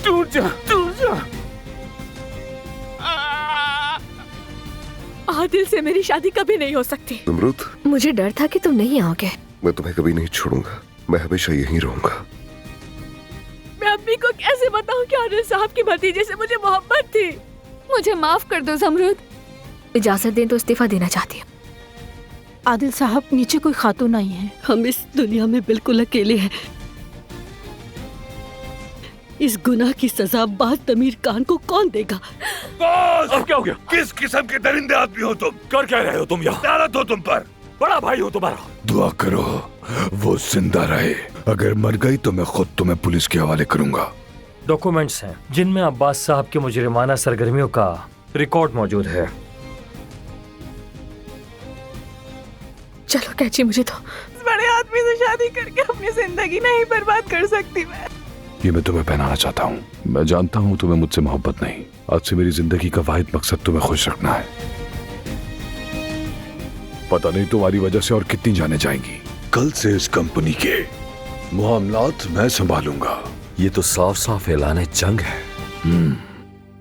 दूर जा, दूर जा। आदिल से मेरी शादी कभी नहीं हो सकती। ज़मरुद, मुझे डर था कि तुम नहीं आओगे। मैं तुम्हें कभी नहीं छोड़ूंगा, मैं हमेशा यहीं रहूंगा। मैं अम्मी को कैसे बताऊं कि आदिल साहब की भतीजे से मुझे मोहब्बत थी। मुझे माफ कर दो ज़मरुद। इजाजत दें तो इस्तीफा देना चाहती हूँ। आदिल साहब, नीचे कोई खातून नहीं है। हम इस दुनिया में बिल्कुल अकेले हैं। इस गुनाह की सजा बातमीर कान को कौन देगा? बॉस! अब क्या हो गया? किस किस्म के दरिंदे आदमी हो तुम? कर क्या रहे हो तुम यहाँ? लानत हो तुम पर। बड़ा भाई हो तुम्हारा। दुआ करो वो जिंदा रहे, अगर मर गई तो मैं खुद तुम्हें पुलिस के हवाले करूंगा। डॉक्यूमेंट्स हैं जिनमें अब्बास साहब के मुजरिमाना सरगर्मियों का रिकॉर्ड मौजूद है। चलो कैची, मुझे तो इस बड़े आदमी से शादी करके अपनी जिंदगी नहीं बर्बाद कर सकती मैं। ये मैं तुम्हें पहनाना चाहता हूँ। मैं जानता हूँ तुम्हें मुझसे मोहब्बत नहीं। आज से मेरी जिंदगी का वाहिद मकसद तुम्हें खुश रखना है। पता नहीं तुम्हारी वजह से और कितनी जाने जाएंगी। कल से इस कंपनी के मामलात मैं संभालूंगा। ये तो साफ साफ ऐलान जंग है।